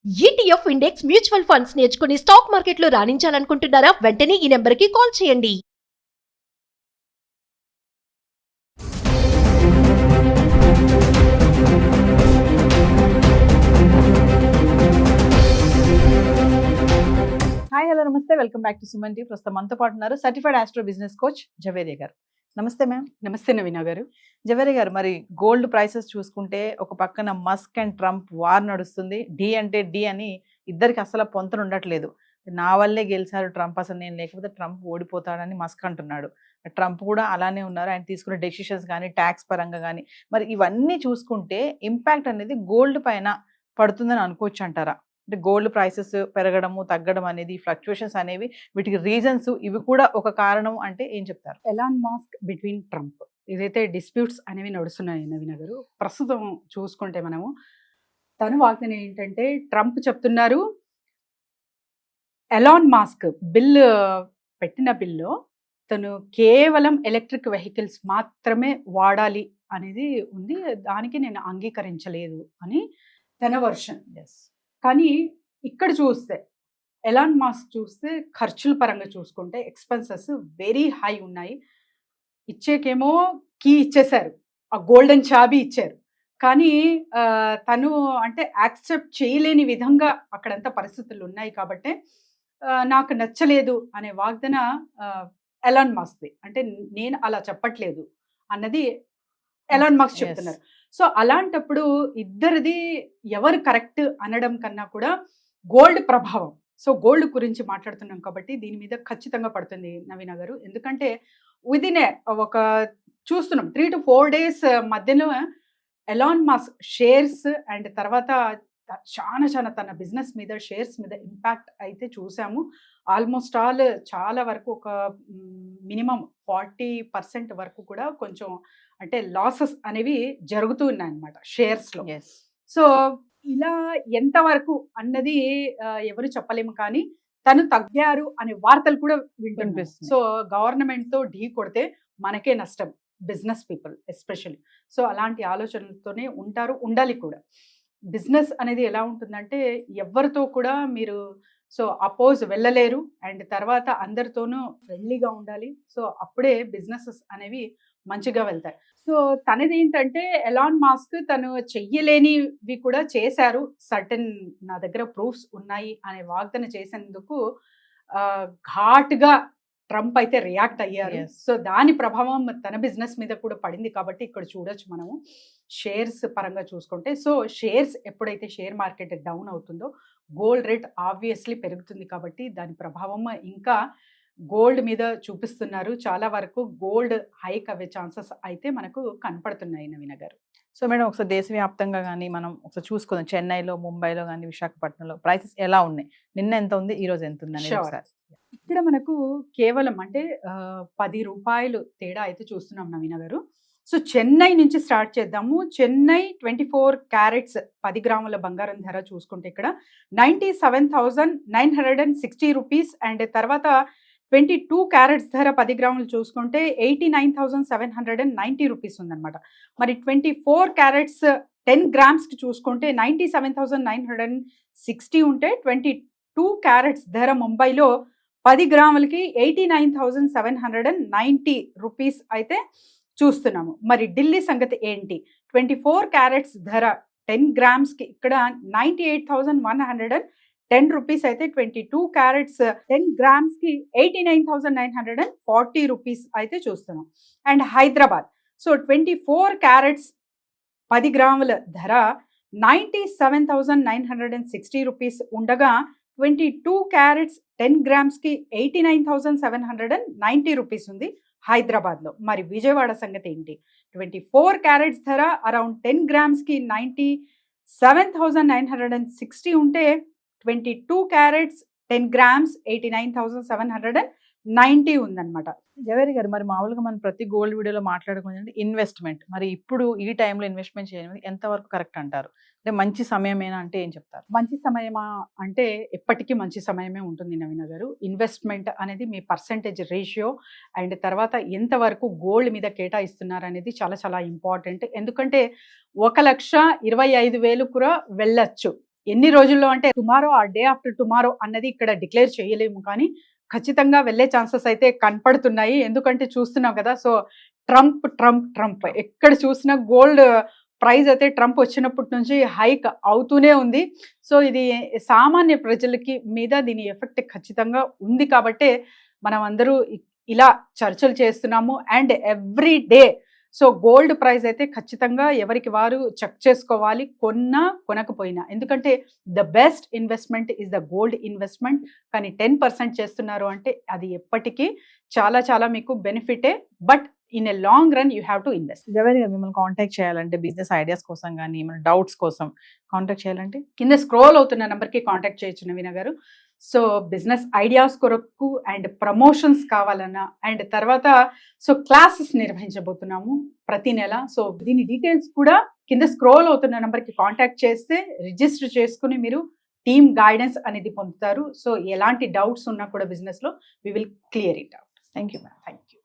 ETF index mutual funds నేర్చుకుని stock మార్కెట్లో రాణించాలనుకుంటున్నారా? వెంటనే ఈ నెంబర్కి కాల్ చేయండి. హాయ్ హలో నమస్తే, welcome back to Suman T. ప్రస్తుతం మనతో పాటు ఉన్నారు certified astro business coach Javeria గారు. నమస్తే మ్యామ్. నమస్తే నవీన గారు. జవేరియా గారు, మరి గోల్డ్ ప్రైసెస్ చూసుకుంటే ఒక పక్కన మస్క్ అండ్ ట్రంప్ వార్ నడుస్తుంది. డి అంటే డి అని ఇద్దరికి అసలు పొంతన ఉండట్లేదు. నా వల్లే గెలిచారు ట్రంప్, అసలు నేను లేకపోతే ట్రంప్ ఓడిపోతాడని మస్క్ అంటున్నాడు. ట్రంప్ కూడా అలానే ఉన్నారు. ఆయన తీసుకున్న డెసిషన్స్ కానీ ట్యాక్స్ పరంగా కానీ, మరి ఇవన్నీ చూసుకుంటే ఇంపాక్ట్ అనేది గోల్డ్ పైన పడుతుందని అనుకోవచ్చు అంటారా? అంటే గోల్డ్ ప్రైసెస్ పెరగడము తగ్గడం అనేది, ఫ్లక్చుయేషన్స్ అనేవి, వీటికి రీజన్స్ ఇవి కూడా ఒక కారణం అంటే ఏం చెప్తారు? ఎలాన్ మాస్క్ బిట్వీన్ ట్రంప్, ఏదైతే డిస్ప్యూట్స్ అనేవి నడుస్తున్నాయి నవీన గారు, ప్రస్తుతం చూసుకుంటే మనము తను వాగ్దానం ఏంటంటే, ట్రంప్ చెప్తున్నారు ఎలాన్ మాస్క్ పెట్టిన బిల్లో తను కేవలం ఎలక్ట్రిక్ వెహికల్స్ మాత్రమే వాడాలి అనేది ఉంది, దానికి నేను అంగీకరించలేదు అని తన వర్షన్. కానీ ఇక్కడ చూస్తే ఎలాన్ మాస్క్ చూస్తే ఖర్చుల పరంగా చూసుకుంటే ఎక్స్పెన్సెస్ వెరీ హై ఉన్నాయి. ఇచ్చేకేమో కీ ఇచ్చేశారు, ఆ గోల్డెన్ చాబీ ఇచ్చారు, కానీ తను అంటే యాక్సెప్ట్ చేయలేని విధంగా అక్కడంతా పరిస్థితులు ఉన్నాయి. కాబట్టి నాకు నచ్చలేదు అనే వాగ్దాన ఎలాన్ మాస్క్ది. అంటే నేను అలా చెప్పట్లేదు అన్నది ఎలాన్ మాస్క్ చెప్తున్నారు. సో అలాంటప్పుడు ఇద్దరిది ఎవరు కరెక్ట్ అనడం కన్నా కూడా గోల్డ్ ప్రభావం. సో గోల్డ్ గురించి మాట్లాడుతున్నాం కాబట్టి దీని మీద ఖచ్చితంగా పడుతుంది నవీన గారు. ఎందుకంటే విదినే ఒక చూస్తున్నాం 3 to 4 days మధ్యలో ఎలాన్ మాస్క్ షేర్స్ అండ్ తర్వాత చాలా తన బిజినెస్ మీద, షేర్స్ మీద ఇంపాక్ట్ అయితే చూసాము. ఆల్మోస్ట్ ఆల్ చాలా వరకు ఒక మినిమం 40% వరకు కూడా కొంచెం అంటే లాసెస్ అనేవి జరుగుతూ ఉన్నాయి అన్నమాట షేర్స్లో. సో ఇలా ఎంతవరకు అన్నది ఎవరు చెప్పలేము, కానీ తను తగ్గారు అనే వార్తలు కూడా వింటున్నాం. సో గవర్నమెంట్తో ఢీ కొడితే మనకే నష్టం, బిజినెస్ పీపుల్ ఎస్పెషల్లీ. సో అలాంటి ఆలోచనలతోనే ఉంటారు, ఉండాలి కూడా. బిజినెస్ అనేది ఎలా ఉంటుందంటే ఎవరితో కూడా మీరు సో అపోజ్ వెళ్ళలేరు, అండ్ తర్వాత అందరితోనూ ఫ్రెండ్లీగా ఉండాలి. సో అప్పుడే బిజినెసెస్ అనేవి మంచిగా వెళ్తాయి. సో తనది ఏంటంటే ఎలాన్ మాస్క్ తను చెయ్యలేనివి కూడా చేశారు, సర్టెన్ నా దగ్గర ప్రూఫ్స్ ఉన్నాయి అనే వాగ్దానం చేసేందుకు ఘాటుగా ట్రంప్ అయితే రియాక్ట్ అయ్యారు. సో దాని ప్రభావం తన బిజినెస్ మీద కూడా పడింది. కాబట్టి ఇక్కడ చూడొచ్చు మనము షేర్స్ పరంగా చూసుకుంటే, సో షేర్స్ ఎప్పుడైతే షేర్ మార్కెట్ డౌన్ అవుతుందో గోల్డ్ రేట్ ఆబ్వియస్లీ పెరుగుతుంది. కాబట్టి దాని ప్రభావం ఇంకా గోల్డ్ మీద చూపిస్తున్నారు. చాలా వరకు గోల్డ్ హైక్ అవ్వే ఛాన్సెస్ అయితే మనకు కనపడుతున్నాయి నవీన గారు. సో మేడం, ఒకసారి దేశవ్యాప్తంగా కానీ మనం ఒకసారి చూసుకుందాం. చెన్నైలో, ముంబైలో కానీ, విశాఖపట్నంలో ప్రైసెస్ ఎలా ఉన్నాయి? నిన్న ఎంత ఉంది, ఈ రోజు ఎంత ఉంది? ఇక్కడ మనకు కేవలం అంటే 10 రూపాయలు తేడా అయితే చూస్తున్నాం నవీన గారు. సో చెన్నై నుంచి స్టార్ట్ చేద్దాము. చెన్నై 24 క్యారెట్స్ 10 గ్రాముల బంగారం ధర చూసుకుంటే ఇక్కడ 97,960 రూపీస్, అండ్ తర్వాత 22 క్యారెట్స్ ధర 10 గ్రాములు చూసుకుంటే 89,790 రూపీస్ ఉందన్నమాట. మరి 24 క్యారెట్స్ 10 గ్రామ్స్కి చూసుకుంటే 97,960 ఉంటే 22 క్యారెట్స్ ధర ముంబైలో 10 గ్రాములకి 89,790 రూపీస్ అయితే చూస్తున్నాము. మరి ఢిల్లీ సంగతి ఏంటి? 24 క్యారెట్స్ ధర 10 గ్రామ్స్కి ఇక్కడ 98,110 రూపీస్ అయితే 22 క్యారెట్స్ 10 గ్రామ్స్కి 89,940 రూపీస్ అయితే చూస్తున్నాం. అండ్ హైదరాబాద్, సో 24 క్యారెట్స్ 10 గ్రాముల ధర 97,960 రూపీస్ ఉండగా 22 క్యారెట్స్ 10 గ్రామ్స్కి 89,790 రూపీస్ ఉంది హైదరాబాద్లో. మరి విజయవాడ సంగతి ఏంటి? 24 క్యారెట్స్ ధర అరౌండ్ 10 గ్రామ్స్కి 97,960 ఉంటే 22 క్యారెట్స్ 10 గ్రామ్స్ 89,790 ఉందన్నమాట. జవేరి గారు, మరి మామూలుగా మనం ప్రతి గోల్డ్ వీడియోలో మాట్లాడుకుంటే ఇన్వెస్ట్మెంట్, మరి ఇప్పుడు ఈ టైంలో ఇన్వెస్ట్మెంట్ చేయడం ఎంతవరకు కరెక్ట్ అంటారు? అంటే మంచి సమయమేనా అంటే ఏం చెప్తారు? మంచి సమయమా అంటే ఎప్పటికీ మంచి సమయమే ఉంటుంది నవీన గారు. ఇన్వెస్ట్మెంట్ అనేది మీ పర్సంటేజ్ రేషియో అండ్ తర్వాత ఎంతవరకు గోల్డ్ మీద కేటాయిస్తున్నారు అనేది చాలా చాలా ఇంపార్టెంట్. ఎందుకంటే 1,25,000 కూడా వెళ్ళచ్చు. ఎన్ని రోజుల్లో అంటే టుమారో ఆ డే ఆఫ్టర్ టుమారో అన్నది ఇక్కడ డిక్లేర్ చేయలేము, కానీ ఖచ్చితంగా వెళ్ళే ఛాన్సెస్ అయితే కనపడుతున్నాయి. ఎందుకంటే చూస్తున్నాం కదా, సో ట్రంప్ ట్రంప్ ట్రంప్ ఎక్కడ చూసినా గోల్డ్ ప్రైస్ అయితే ట్రంప్ వచ్చినప్పటి నుంచి హైక్ అవుతూనే ఉంది. సో ఇది సామాన్య ప్రజలకి మీద దీని ఎఫెక్ట్ ఖచ్చితంగా ఉంది కాబట్టే మనం అందరూ ఇలా చర్చలు చేస్తున్నాము. And every day so gold price అయితే ఖచ్చితంగా ఎవరికి వారు చెక్ చేసుకోవాలి, కొనకపోయినా. ఎందుకంటే the best investment is the gold investment. కానీ 10% చేస్తున్నారు అంటే అది ఎప్పటికీ చాలా చాలా మీకు బెనిఫిటే. But in a long run you have to invest. Javed గారు, మిమ్మల్ని కాంటాక్ట్ చేయాలంటే బిజినెస్ ఐడియాస్ కోసం కానీ మన డౌట్స్ కోసం కాంటాక్ట్ చేయాలంటే కింద స్క్రోల్ అవుతున్న నెంబర్కి కాంటాక్ట్ చేయొచ్చు నవీన గారు. సో బిజినెస్ ఐడియాస్ కొరకు అండ్ ప్రమోషన్స్ కావాలన్నా, అండ్ తర్వాత సో క్లాసెస్ నిర్వహించబోతున్నాము ప్రతి నెల. సో దీని డీటెయిల్స్ కూడా కింద స్క్రోల్ అవుతున్న నెంబర్కి కాంటాక్ట్ చేస్తే రిజిస్టర్ చేసుకుని మీరు టీమ్ గైడెన్స్ అనేది పొందుతారు. సో ఎలాంటి డౌట్స్ ఉన్నా కూడా బిజినెస్లో we will clear it out. Thank you ma'am. Thank you.